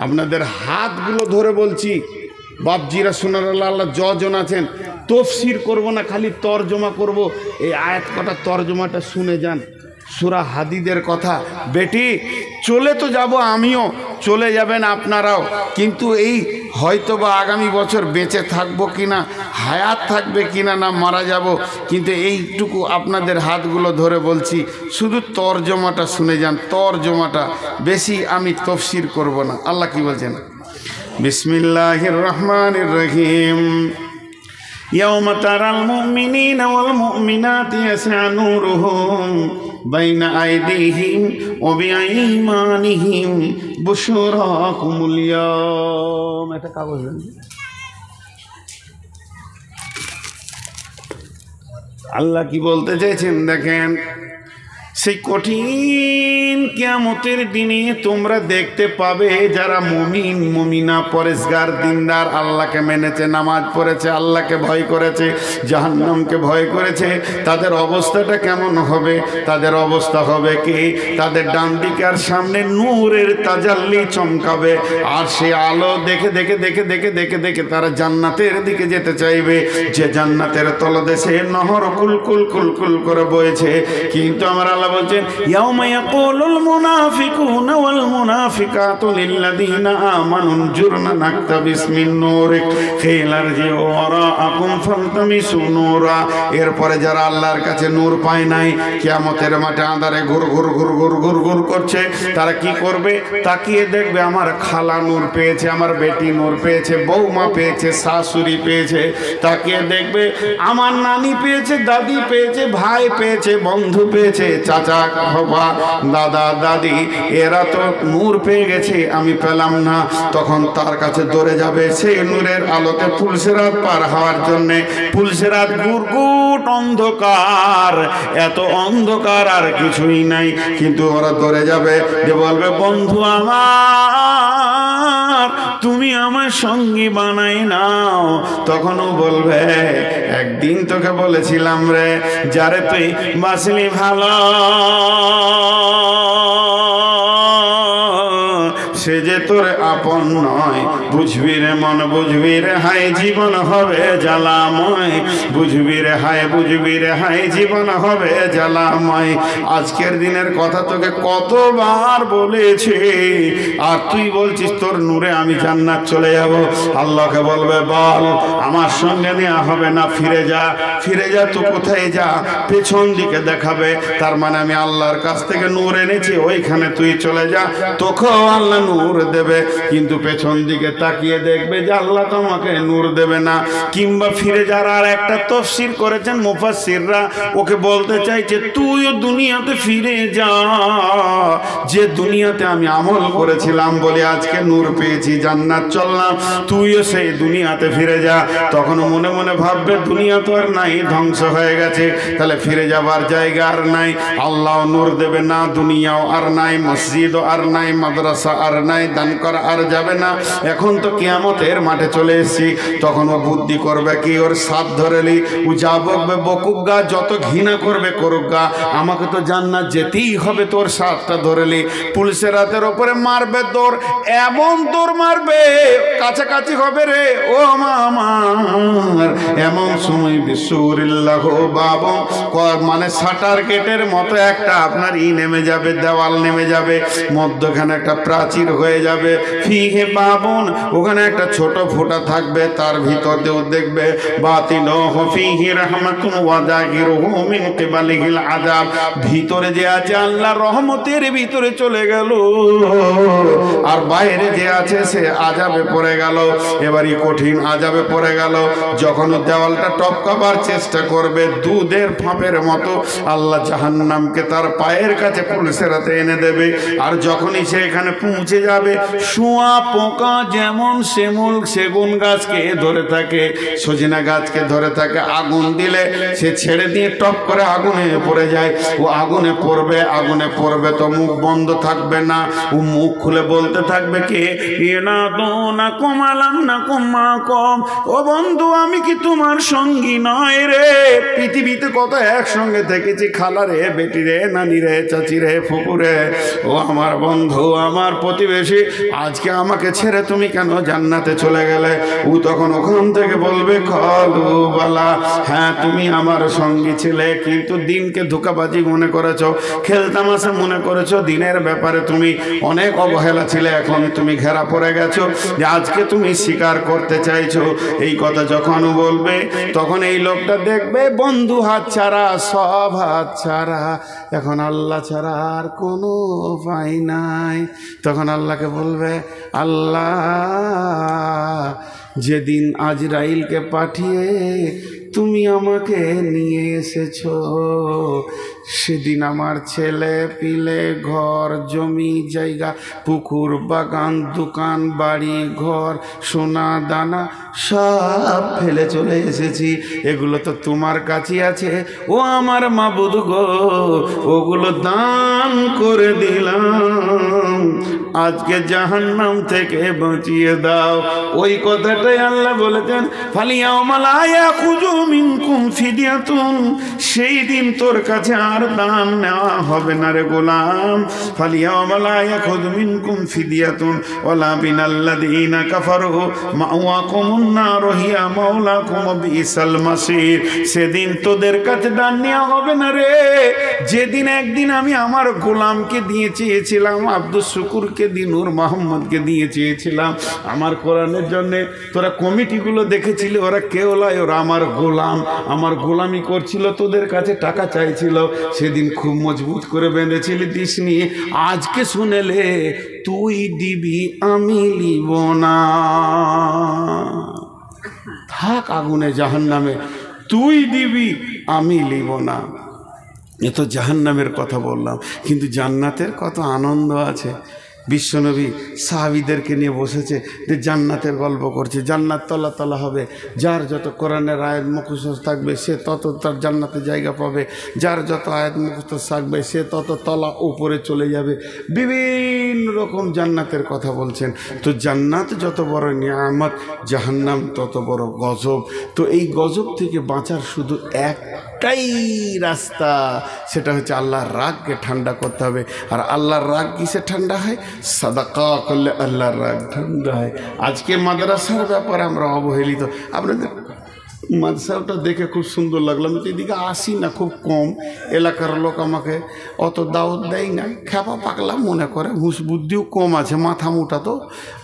আপনাদের হাতগুলো ধরে বলছি, বাপজিরা শোনার আল্লাহ যজন আছেন, তফসির করব না, খালি তর্জমা করব। এই আয়াত কটা তর্জমাটা শুনে যান, সূরা হাদিদের কথা। বেটি চলে তো যাব, আমিও চলে যাবেন আপনারাও, কিন্তু এই হয়তো বা আগামী বছর বেঁচে থাকবো কিনা, হায়াত থাকবে কিনা, না মারা যাব, কিন্তু এইটুকু আপনাদের হাতগুলো ধরে বলছি, শুধু তর্জমাটা শুনে যান, তর্জমাটা, বেশি আমি তফসির করব না। আল্লাহ কি বলছেন? বিসমিল্লাহির রহমানির রহিম। يوم ترى المؤمنين والمؤمنات يسعى نورهم بين أيديهم وبأيمانهم بشراكم اليوم। এটা কাগজ দেন। আল্লাহ কি বলতে চাইছেন দেখেন, সেই কঠিন কিয়ামতের দিনে তোমরা দেখতে পাবে যারা মুমিন মুমিনা পরেশগার দিনদার, আল্লাহকে মেনেছে, নামাজ পড়েছে, আল্লাহকে ভয় করেছে, জাহান্নামকে ভয় করেছে, তাদের অবস্থাটা কেমন হবে? তাদের অবস্থা হবে কি, তাদের ডান দিকে আর সামনে নূরের তাজাল্লি চমকাবে, আর সে আলো দেখে দেখে দেখে দেখে দেখে দেখে তারা জান্নাতের দিকে যেতে চাইবে, যে জান্নাতের তলদেশে নহর কুল কুল কুল কুল করে বইছে। কিন্তু আমার আল্লাহ বলছেন, ইয়াউমা ইয়াকুলুল মুনাফিকুনা ওয়াল মুনাফিকাতু লিল্লাযিনা আমানু জুরনা নাকতাবিস মিন নূরিক কিলা রজিউ ওয়ারাআকুম ফালতামিসু নূরা। এরপরে যারা আল্লাহর কাছে নূর পায় নাই, কিয়ামতের মাঠে আঁধারে ঘুর ঘুর ঘুর ঘুর ঘুর ঘুর করছে, তারা কি করবে? তাকিয়ে দেখবে আমার খালা নূর পেয়েছে, আমার বেটি নূর পেয়েছে, বৌমা পেয়েছে, শাশুড়ি পেয়েছে। তাকিয়ে দেখবে আমার নানি পেয়েছে, দাদি পেয়েছে, ভাই পেয়েছে, বন্ধু পেয়েছে, চাচা বাবা দাদা দাদি, এরা তো নূর পেয়ে গেছে, আমি পেলাম না। তখন তার কাছে দৌড়ে যাবে, সেই নূরের আলোতে পুলসিরাত পার হওয়ার জন্য। পুলসিরাত গুরগুট অন্ধকার, এত অন্ধকার আর কিছুই নাই, কিন্তু ওরা দৌড়ে যাবে, যে বলবে বন্ধু আমার তুমি আমার সঙ্গী বানাই নাও। তখনও বলবে একদিন তোকে বলেছিলাম রে, যারে তুই বাসলি ভালো, সে যে তোর আপন নয়। বুঝবি রে মন, বুঝবি রে হায়, জীবন হবে জ্বালাময়। বুঝবি রে হায়, বুঝবি রে হায়, জীবন হবে জ্বালাময়। আজকের দিনের কথা তোকে কতবার বলেছি, আর তুই বলছিস তোর নূরে আমি জান্নাত চলে যাব। আল্লাহকে বলবে বল আমার সঙ্গে নেওয়া হবে না, ফিরে যা, ফিরে যা। তুই কোথায় যা? পেছন দিকে দেখাবে, তার মানে আমি আল্লাহর কাছ থেকে নূর এনেছি, ওইখানে তুই চলে যা, তোকেও আল্লাহ নূর দেবে। কিন্তু পেছন দিকে তাকিয়ে দেখবে যে আল্লাহ তোমাকে নূর দেবে না। কিংবা ফিরে যারা আর একটা তাফসীর করেছেন মুফাসসিররা, ওকে বলতে চাইছে তুইও দুনিয়াতে ফিরে যা, যে দুনিয়াতে আমি আমল করেছিলাম বলে আজকে নূর পেয়েছি, জান্নাত চললাম, তুইও সেই দুনিয়াতে ফিরে যা। তখন মনে মনে ভাববে দুনিয়া তো আর নাই, ধ্বংস হয়ে গেছে, তাহলে ফিরে যাবার জায়গা আর নাই, আল্লাহ নূর দেবে না, দুনিয়াও আর নাই, মসজিদও আর নাই, মাদ্রাসা আর নাই, দান করা আর যাবে না। এখন তো কিয়ামতের মাঠে চলে এসেছি। তখন ও বুদ্ধি করবে কি, ওর সাথ ধরেলি ও যা বকবে বকুক গা, যত ঘৃণা করবে করুক গা, আমাকে তো জান্নাত যেতেই হবে। তোর সাথটা ধরেলি, পুলিশের রাতের ওপরে মারবে তোর, এমন তোর মারবে কাছাকাছি হবে রে ও আমার। এমন সময় বিসুরিল্লাহ বাবু, মানে শাটার গেটের মতো একটা আপনার নেমে যাবে, দেওয়াল নেমে যাবে, মধ্যখানে একটা প্রাচীর হয়ে যাবে, ফিহে বাবুন, ওখানে একটা ছোট ফোঁটা থাকবে, তার ভিতর দিয়েও দেখবে বাতিনহু ফিহি রাহমাতুন ওয়া যাগিরুহু মিন কিবালিহিল আযাব, ভিতরে যে আছে আল্লাহর রহমতের ভিতরে চলে গেল, আর বাইরে যে আছে সে আযাবে পড়ে গেল। এবারই কঠিন আযাবে পড়ে গেল। যখন দেওয়ালটা টপকাবার চেষ্টা করবে, দুধের ফাঁপের মতো আল্লাহ জাহান্নামকে তার পায়ের কাছে পুলিশের হাতে এনে দেবে। আর যখনই সে এখানে পৌঁছে যাবে, শুয়া পোকা যেমন শিমুল সেগুন গাছকে ধরে থাকে, সজিনা গাছকে ধরে থাকে, আগুন দিলে সে ছেড়ে দিয়ে টপ করে আগুনে পড়ে যায়। ও আগুনে পড়বে, আগুনে পড়বে তো মুখ বন্ধ থাকবে না, ও মুখ খুলে বলতে বলতে থাকবে কে না তো না কমালাম না কমা কম, ও বন্ধু আমি কি তোমার সঙ্গী নয় রে? পৃথিবীতে কত একসঙ্গে থেকেছি, খালা রে, বেটি রে, নানি রে, চাচি রে, ফুপুরে, ও আমার বন্ধু, আমার প্রতিবেশী, আজকে আমাকে ছেড়ে তুমি কেন জান্নাতে চলে গেলে? ও তখন ওখান থেকে বলবে খালু বালা, হ্যাঁ তুমি আমার সঙ্গী ছিলে, কিন্তু দিনকে ধোঁকাবাজি মনে করেছো, খেলতামাশা মনে করেছো, দিনের ব্যাপারে তুমি অনেক অবহেলা ছিলে, এখন তুমি ঘেরা পড়ে গেছো যে আজকে তুমি স্বীকার করতে চাইছো। এই কথা যখন বলবে তখন এই লোকটা দেখবে বন্ধু হাত ছাড়া, সব হাত ছাড়া, এখন আল্লাহ ছাড়া আর কোনো উপায় নাই। তখন আল্লাহকে বলবে, আল্লাহ যেদিন আজরাইলকে পাঠিয়ে তুমি আমাকে নিয়ে এসেছো, সেদিন আমার ছেলে পিলে, ঘর জমি জায়গা, পুকুর বাগান, দোকান বাড়ি ঘর, সোনা দানা সব ফেলে চলে এসেছি, এগুলো তো তোমার কাছে আছে, ও আমার মাবুদ গো, ওগুলো দান করে দিলাম, আজকে জাহান্নাম থেকে বাঁচিয়ে দাও। ওই কথাটাই আল্লাহ বলেছেন, ফালিয়াউমা লা ইয়াখুযু মিনকুম ফিদিয়াতুন, সেই দিন তোর কাছে আর দান নেওয়া হবে না রে গোলাম। ফালিয়াউমা লা ইয়াখুযু মিনকুম ফিদিয়াতুন ওয়ালা বিনাল্লাযীনা কাফারু মাওয়াকুমুন নার হিয়া মাওলাকুম বিসাল মাসির, সেদিন তোদের কাছে দান নেওয়া হবে না রে, যেদিন একদিন আমি আমার গোলামকে দিয়ে চেয়েছিলাম, আব্দুল শুকুরকে দিয়ে, নূর মোহাম্মদকে দিয়ে চেয়েছিলাম আমার কোরআনের জন্যে, তোরা কমিটিগুলো দেখেছিলি, ওরা কেউ নয়, ওরা আমার গোলাম, আমার গোলামি করছিল, তোদের কাছে টাকা চাইছিল, সেদিন খুব মজবুত করে বেঁধেছিলি, দিসনি, আজকে শুনেলে তুই দিবি আমি লিব না, থাক আগুনে জাহান্নামে, তুই দিবি আমি লিব না। এ তো জাহান্নামের কথা বললাম, কিন্তু জান্নাতের কত আনন্দ আছে। বিশ্বনবী সাহাবীদেরকে নিয়ে বসেছে, যে জান্নাতের গল্প করছে, জান্নাত তলা তলা হবে, যার যত কোরআনের আয়াত মুখস্থ থাকবে সে তত তার জান্নাতে জায়গা পাবে, যার যত আয়াত মুখস্থ থাকবে সে তত তলা উপরে চলে যাবে, বিভিন্ন রকম জান্নাতের কথা বলছেন। তো জান্নাত যত বড় নিয়ামত, জাহান্নাম তত বড় গজব। তো এই গজব থেকে বাঁচার শুধু একটাই রাস্তা, সেটা হচ্ছে আল্লাহর রাগকে ঠান্ডা করতে হবে। আর আল্লাহর রাগ কিসে ঠান্ডা হয়? সাদাকা করলে আল্লাহর রাগ ঠান্ডা হয়। আজকে মাদ্রাসার ব্যাপারে আমরা অবহেলিত। আপনাদের মাদ্রাসাটা দেখে খুব সুন্দর লাগলো, আমি তো এদিকে আসি না, খুব কম, এলাকার লোক আমাকে অত দাওয়াত দেয় না, খ্যাপা পাকলা মনে করে, হুঁশ বুদ্ধিও কম আছে, মাথা মোটা, তো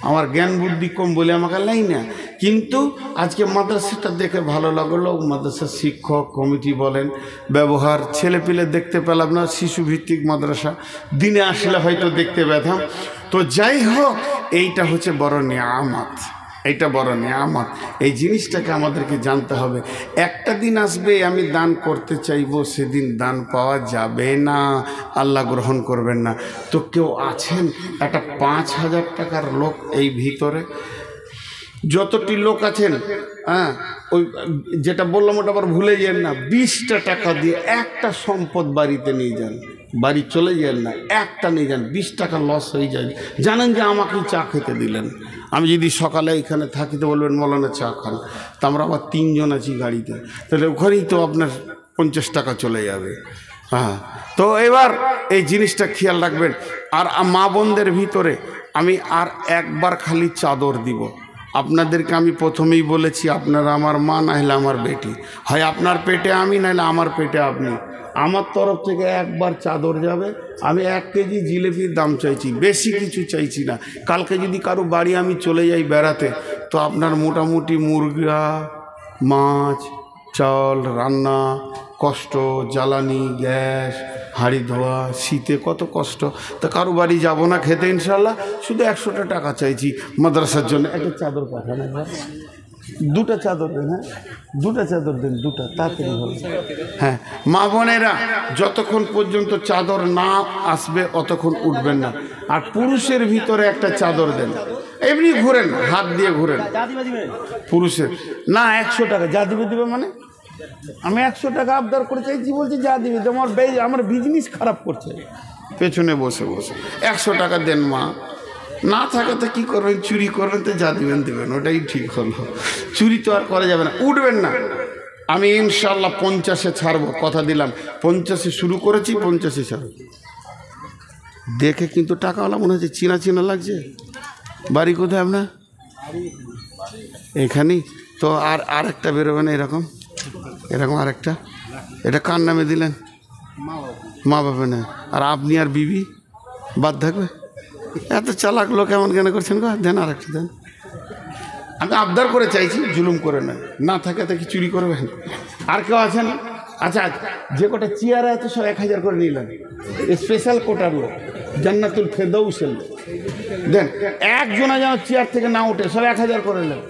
আমার জ্ঞান বুদ্ধি কম বলে আমাকে লাই না। কিন্তু আজকে মাদ্রাসাটা দেখে ভালো লাগলো, মাদ্রাসার শিক্ষক কমিটি বলেন, ব্যবহার, ছেলেপিলে দেখতে পেলাম না, শিশুভিত্তিক মাদ্রাসা, দিনে আসলে হয়তো দেখতে পেতাম। তো যাই হোক, এইটা হচ্ছে বড় নিয়ামত, এইটা বড় নিয়ামত, এই জিনিসটাকে আমাদেরকে জানতে হবে। একটা দিন আসবে আমি দান করতে চাইবো, সেদিন দান পাওয়া যাবে না, আল্লাহ গ্রহণ করবেন না। তো কেউ আছেন একটা 5,000 টাকার লোক এই ভিতরে, যতটি লোক আছেন, হ্যাঁ ওই যেটা বললাম ওটা আবার ভুলে যান না, 20টা টাকা দিয়ে একটা সম্পদ বাড়িতে নিয়ে যান, বাড়ি চলে যান না, একটা নিয়ে যান, 20 টাকা লস হয়ে যায়। জানেন যে আমাকে চা খেতে দিলেন, আমি যদি সকালে এখানে থাকি তো বলবেন মৌলানা চা খান, তো আমরা আবার 3 জন আছি গাড়িতে, তাহলে ওখানেই তো আপনার 50 টাকা চলে যাবে। হ্যাঁ, তো এবার এই জিনিসটা খেয়াল রাখবেন। আর মা বোনদের ভিতরে আমি আর একবার খালি চাদর দিব। আপনাদেরকে আমি প্রথমেই বলেছি, আপনারা আমার মা, না হলে আমার বেটি, হয় আপনার পেটে আমি, নাহলে আমার পেটে আপনি। আমার তরফ থেকে একবার চাদর যাবে। আমি 1 কেজি জিলেপির দাম চাইছি, বেশি কিছু চাইছি না। কালকে যদি কারো বাড়ি আমি চলে যাই বেড়াতে, তো আপনার মোটামুটি মুরগা, মাছ, চাল, রান্না কষ্ট, জ্বালানি, গ্যাস, হাঁড়ি ধোয়া, শীতে কত কষ্ট। তা কারো বাড়ি যাবো না খেতে ইনশাল্লাহ, শুধু 100টা টাকা চাইছি মাদ্রাসার জন্য। একটা চাদর পাঠান, 2টা চাদর দেন, হ্যাঁ 2টা চাদর দেন, 2টা, তাড়াতাড়ি হবে। হ্যাঁ, মা বোনেরা যতক্ষণ পর্যন্ত চাদর না আসবে অতক্ষণ উঠবেন না। আর পুরুষের ভিতরে একটা চাদর দেন, এমনি ঘুরেন, হাত দিয়ে ঘুরেন। পুরুষের না 100 টাকা যা দিবে মানে আমি 100 টাকা আবদার করে চাইছি, বলছি যা দিবে, আমার বিজনেস খারাপ করছে। পেছনে বসে বসে 100 টাকা দেন মা, না থাকে তো কী করবেন, চুরি করবেন তো যা দিবেন দেবেন, ওটাই ঠিক হলো। চুরি তো আর করা যাবে না, উঠবেন না। আমি ইনশাল্লাহ 50-এ ছাড়বো, কথা দিলাম। 50-এ শুরু করেছি, 50-এ ছাড়ব। দেখে কিন্তু টাকাওয়ালা মনে হচ্ছে, চিনা চিনা লাগছে। বাড়ি কোথায় আপনার? এখানেই তো। আর একটা বেরোবে না এরকম এরকম আরেকটা? এটা কার নামে দিলেন? মা বাবা না। আর আপনি আর বিবি বাদ থাকবে? এত চালাক লোক এমন কেন করছেন গো? দেন আরেকটা দেন। আমি আবদার করে চাইছি, জুলুম করে না। না থাকে তো কি চুরি করবেন? আর কেউ আছেন? আচ্ছা, যে কটা চেয়ার আছে সব 1000 করে নিলেন, স্পেশাল কোটার লোক, জান্নাতুল ফেরদৌসের লোক। দেন একজনা যেন চেয়ার থেকে না উঠে, সব 1000 করে নেন।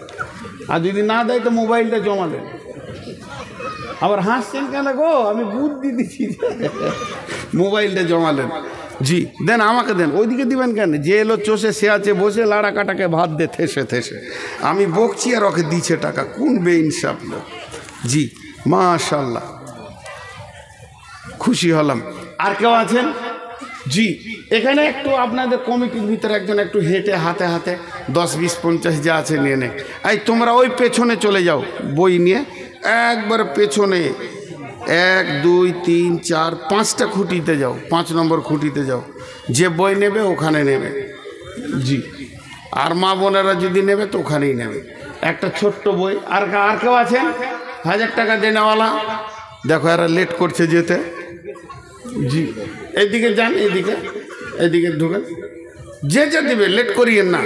আর যদি না দেয় তো মোবাইলটা জমা দেন। আবার হাসছেন কেন গো? আমি বুদ্ধি দিচ্ছি, মোবাইলটা জমা দেন। জি দেন, আমাকে দেন। ওইদিকে দিবেন কেন? যে এলো চষে সে আছে বসে, লাড়া কাটাকে ভাত দে থেসে থেসে। আমি বকছি আর ওকে দিচ্ছে টাকা। কোন বেইনসাফ লোক! জি মাশাআল্লাহ, খুশি হলাম। আর কেউ আছেন? জি, এখানে একটু আপনাদের কমিটির ভিতরে একজন একটু হেঁটে হাতে হাতে 10, 20, 50 যা আছে নিয়ে নে। এই তোমরা ওই পেছনে চলে যাও, বই নিয়ে একবার পেছনে 1, 2, 3, 4, 5টা খুঁটিতে যাও, 5 নম্বর খুঁটিতে যাও। যে বই নেবে ওখানে নেবে। জি, আর মা বোনেরা যদি নেবে তো ওখানেই নেবে। একটা ছোট্ট বই। আর কেউ আছেন 1000 টাকা দেনেওয়ালা? দেখো এরা লেট করছে যেতে। জি, এইদিকে যান, এইদিকে ঢুকেন। যে যা দেবে, লেট করিয়েন না,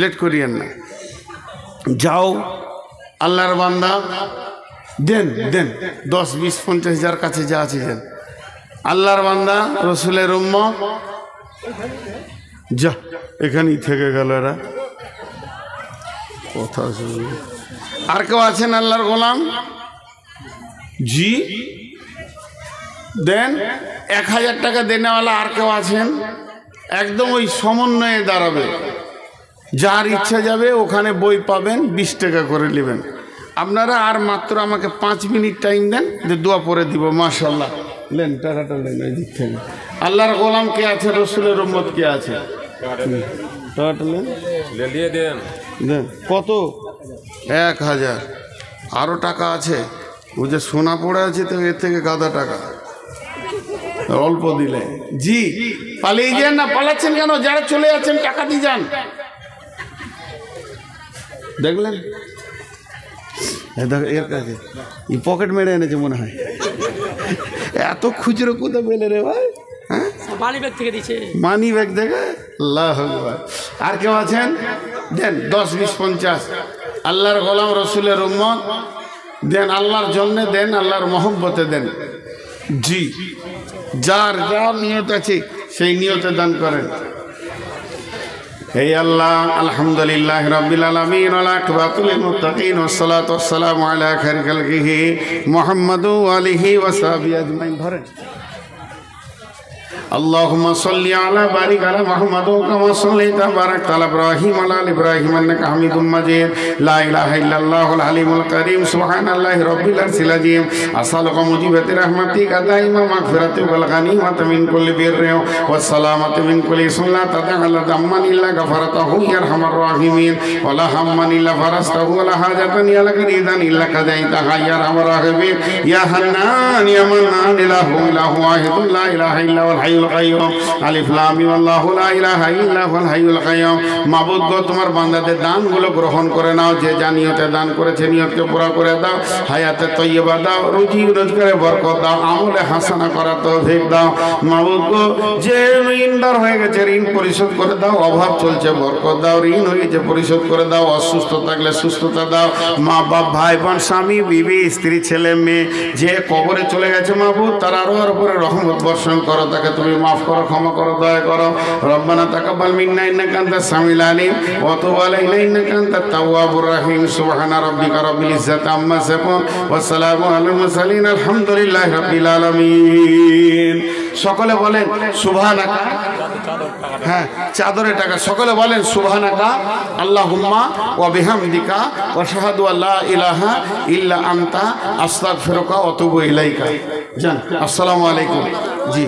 লেট করিয়েন না। যাও, আল্লাহর বান্দা দেন দেন, 10, 20, 50 যার কাছে যা আছে দেন। আল্লাহর বান্দা, রসুলের উম্মত, যা এখানেই থেকে গেল এরা কথা। আর কেউ আছেন আল্লাহর গোলাম? জি দেন। 1000 টাকা দেনেওয়ালা আর কেউ আছেন? একদম ওই সমন্বয়ে দাঁড়াবে, যার ইচ্ছা যাবে ওখানে বই পাবেন, 20 টাকা করে নেবেন আপনারা। আর মাত্র আমাকে 5 মিনিট টাইম দেন, যে দোয়া পরে দিব। মাশাআল্লাহ, লেন টাকাটা লেন এই দিক থেকে। আল্লাহর গোলাম কে আছে? রসুলের উম্মত কে আছে? টাকাটা লেন, দিয়ে দেন। দেন কত? 1000। আরও টাকা আছে, ও যে সোনা পড়ে আছে তো এর থেকে গাদা টাকা অল্প দিলে। জি, পালিয়ে যান না। পালাচ্ছেন কেন? যারা চলে যাচ্ছেন টাকা দিয়ে যান। দেখলেন এর কাছে পকেট মেরে এনেছে মনে হয়। এত খুচরো কোথাও পেলে রে ভাই? হ্যাঁ, মানি ব্যাগ থেকে দিচ্ছে। মানি ব্যাগ থেকে? আল্লাহ আকবার। আর কেউ আছেন? দেন 10, 20, 50। আল্লাহর গোলাম, রসুলের উম্মত, দেন আল্লাহর জন্যে দেন, আল্লাহর মহব্বতে দেন। জি, যার যার নিয়ত আছে সেই নিয়তে দান করেন। হে আল্লাহ, আলহামদুলিল্লাহ রাব্বিল আলামিন ওয়া আকিবাতুল মুত্তাকিন ওয়াস সালাতু ওয়াস সালামু আলা খায়রি খালকিহি মুহাম্মাদু ওয়া আলিহি ওয়া সাহবিহি আজমাইন। ধরেন। اللهم صل على بارك على محمد كما صليت وباركت على ابراهيم وعلى ال ابراهيم انك حميد مجيد. لا اله الا الله العليم الكريم سبحان الله رب العرش العظيم. اسالك موجبات رحمتك دائما مغفرتك والغنيمه من كل بر والسلامه من كل سنه تدخل ذما الا غفرته يا ارحم الراحمين. ولا هم الا فرجته ولا حاجه يا لك ريدا الا قضيتها يا ارحم الراحمين. يا حنان يا منان اله واحد لا اله الا هو الحي القيوم. الف لام ميم الله لا اله الا هو الحي القيوم. মাবুদ গো, তোমার বান্দাদের দানগুলো গ্রহণ করে নাও। যে যা নিয়তে দান করেছে নিয়তকে পুরা করে দাও। হায়াতে তৈয়বা দাও, রুজি রোজগারে বরকত দাও, আমলে হাসানা করার তৌফিক দাও। মাবুদ গো, যে ঋণদার হয়ে গেছে ঋণ পরিশোধ করে দাও। অভাব চলছে বরকত দাও। ঋণ হয়ে গেছে পরিশোধ করে দাও। অসুস্থ থাকলে সুস্থতা দাও। মা বাপ, ভাই বোন, স্বামী বিবি, স্ত্রী, ছেলে মেয়ে যে কবরে চলে গেছে মাবুদ, তার আরো উপরে রহমত বর্ষণ করো। তাকে তুমি মাফ করো, ক্ষমা করো, দয়া করো। রব্বানা তাকাব্বাল মিন্না ইন্নাকা আনতাস সামিউল আলিম ওয়া তুব আলাইনা ইন্নাকা আনতাত তাওয়াবুর রাহিম। সুবহানা রাব্বিকা রাব্বিল ইজ্জাতি আম্মা ইয়াসিফুন ওয়া সালামু আলাল মুরসালিন আলহামদুলিল্লাহি রাব্বিল আলামিন। সকলে বলেন সুবহানাকা। হ্যাঁ, চাদরের টাকা। সকলে বলেন সুবহানাকা আল্লাহুম্মা ওয়া বিহামদিকা ওয়া আশহাদু আল্লা ইলাহা ইল্লা আনতা আস্তাগফিরুকা ওয়া আতুবু ইলাইকা। জান, আসসালামু আলাইকুম। জি।